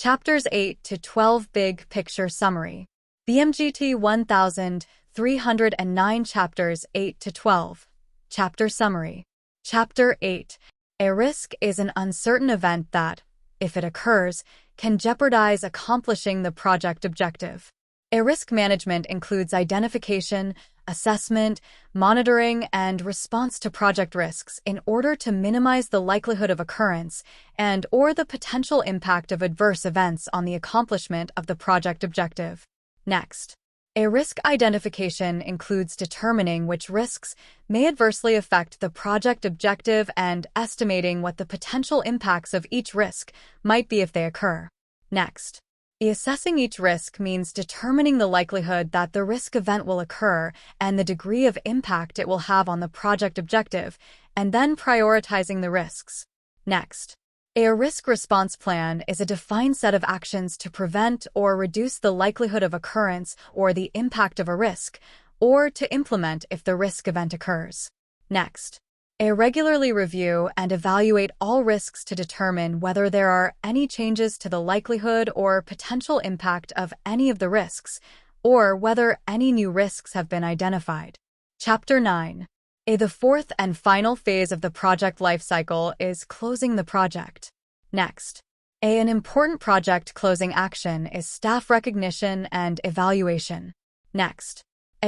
Chapters 8 to 12 Big Picture Summary. BMGT 1309 Chapters 8 to 12. Chapter Summary. Chapter 8. A risk is an uncertain event that, if it occurs, can jeopardize accomplishing the project objective. A risk management includes identification, assessment, monitoring, and response to project risks in order to minimize the likelihood of occurrence and/or the potential impact of adverse events on the accomplishment of the project objective. Next, a risk identification includes determining which risks may adversely affect the project objective and estimating what the potential impacts of each risk might be if they occur. Next, assessing each risk means determining the likelihood that the risk event will occur and the degree of impact it will have on the project objective, and then prioritizing the risks. Next, a risk response plan is a defined set of actions to prevent or reduce the likelihood of occurrence or the impact of a risk, or to implement if the risk event occurs. Next, regularly review and evaluate all risks to determine whether there are any changes to the likelihood or potential impact of any of the risks, or whether any new risks have been identified. Chapter 9. The fourth and final phase of the project lifecycle is closing the project. Next, an important project closing action is staff recognition and evaluation. Next,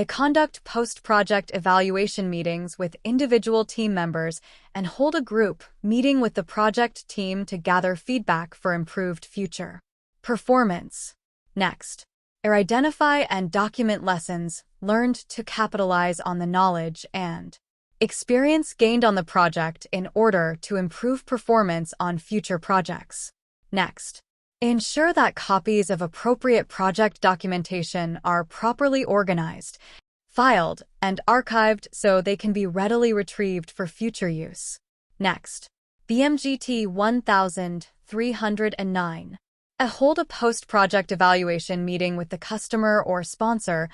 conduct post-project evaluation meetings with individual team members and hold a group meeting with the project team to gather feedback for improved future performance. Next, identify and document lessons learned to capitalize on the knowledge and experience gained on the project in order to improve performance on future projects. Next, ensure that copies of appropriate project documentation are properly organized, filed, and archived so they can be readily retrieved for future use. Next, BMGT 1309. Hold a post-project evaluation meeting with the customer or sponsor,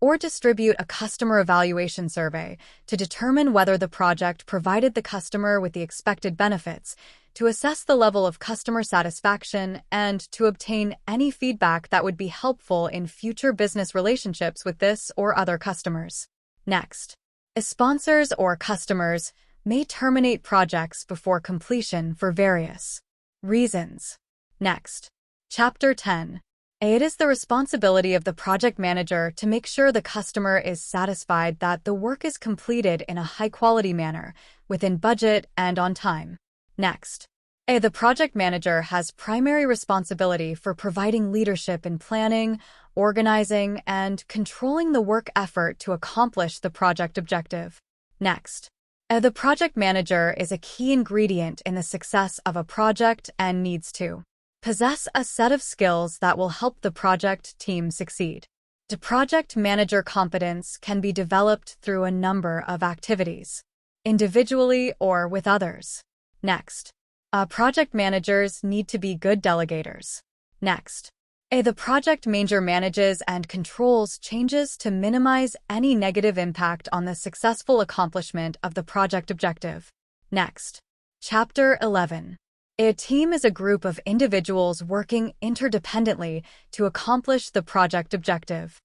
or distribute a customer evaluation survey to determine whether the project provided the customer with the expected benefits, to assess the level of customer satisfaction, and to obtain any feedback that would be helpful in future business relationships with this or other customers. Next, sponsors or customers may terminate projects before completion for various reasons. Next, Chapter 10. It is the responsibility of the project manager to make sure the customer is satisfied that the work is completed in a high-quality manner, within budget and on time. Next, the project manager has primary responsibility for providing leadership in planning, organizing, and controlling the work effort to accomplish the project objective. Next, the project manager is a key ingredient in the success of a project and needs to possess a set of skills that will help the project team succeed. The project manager competence can be developed through a number of activities, individually or with others. Next, project managers need to be good delegators. Next, the project manager manages and controls changes to minimize any negative impact on the successful accomplishment of the project objective. Next, Chapter 11. A team is a group of individuals working interdependently to accomplish the project objective.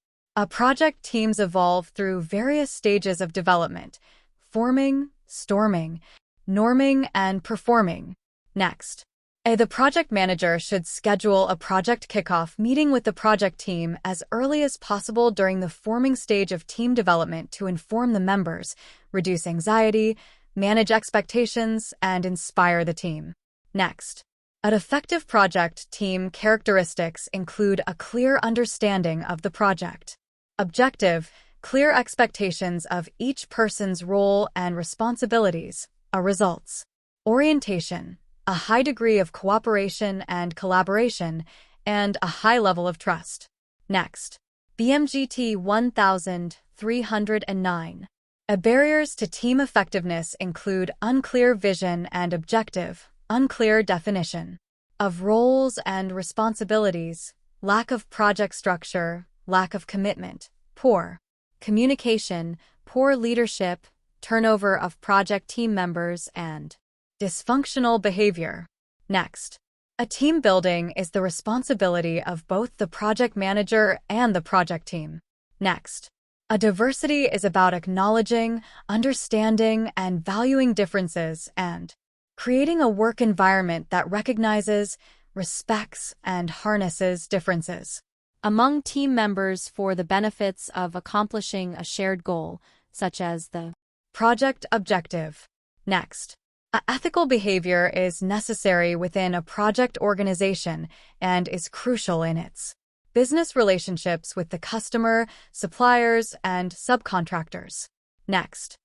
Project teams evolve through various stages of development: forming, storming, norming, and performing. Next, the project manager should schedule a project kickoff meeting with the project team as early as possible during the forming stage of team development to inform the members, reduce anxiety, manage expectations, and inspire the team. Next, an effective project team characteristics include a clear understanding of the project objective, clear expectations of each person's role and responsibilities, results orientation, a high degree of cooperation and collaboration, and a high level of trust. Next, BMGT 1309. Barriers to team effectiveness include unclear vision and objective, unclear definition of roles and responsibilities, lack of project structure, lack of commitment, poor communication, poor leadership, turnover of project team members, and dysfunctional behavior. Next, A team building is the responsibility of both the project manager and the project team. Next, a diversity is about acknowledging, understanding, and valuing differences and creating a work environment that recognizes, respects, and harnesses differences among team members for the benefits of accomplishing a shared goal, such as the project objective. Next, ethical behavior is necessary within a project organization and is crucial in its business relationships with the customer, suppliers, and subcontractors. Next,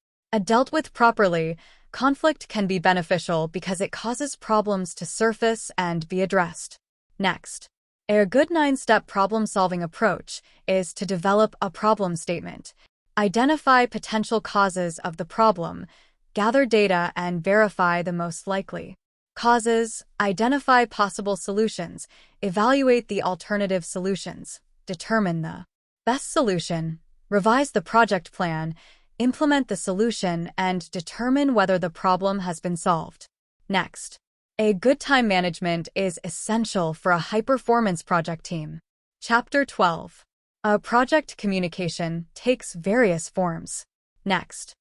dealt with properly, conflict can be beneficial because it causes problems to surface and be addressed. Next, a good 9-step problem-solving approach is to develop a problem statement, identify potential causes of the problem, gather data and verify the most likely causes, identify possible solutions, evaluate the alternative solutions, determine the best solution, revise the project plan, implement the solution, and determine whether the problem has been solved. Next, a good time management is essential for a high-performance project team. Chapter 12. A project communication takes various forms. Next,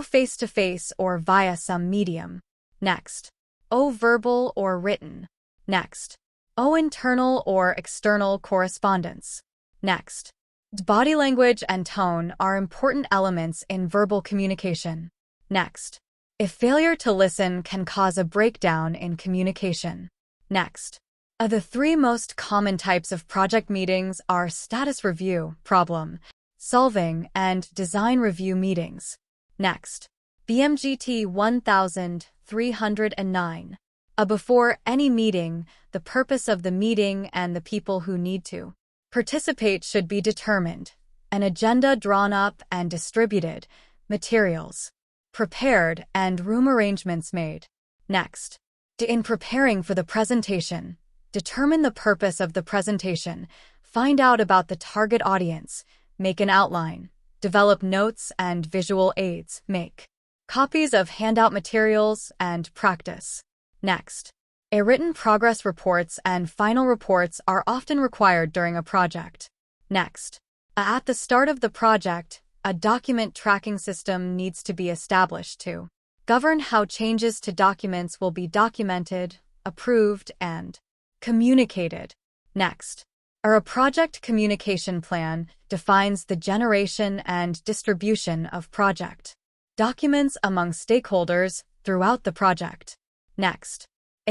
face-to-face or via some medium. Next, verbal or written. Next, internal or external correspondence. Next, body language and tone are important elements in verbal communication. Next, if failure to listen can cause a breakdown in communication. Next, the 3 most common types of project meetings are status review, problem solving, and design review meetings. Next, BMGT 1309. Before any meeting, the purpose of the meeting and the people who need to participate should be determined, an agenda drawn up and distributed, materials prepared, and room arrangements made. Next, in preparing for the presentation, determine the purpose of the presentation, find out about the target audience, make an outline, develop notes and visual aids, make copies of handout materials, and practice. Next, written progress reports and final reports are often required during a project. Next, at the start of the project, a document tracking system needs to be established to govern how changes to documents will be documented, approved, and communicated. Next, a project communication plan defines the generation and distribution of project documents among stakeholders throughout the project. Next,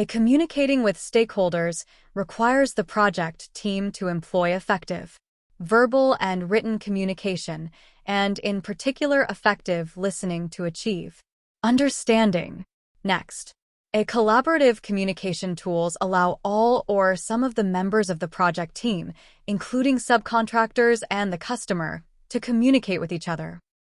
communicating with stakeholders requires the project team to employ effective verbal and written communication, and in particular effective listening to achieve understanding. Next, collaborative communication tools allow all or some of the members of the project team, including subcontractors and the customer, to communicate with each other.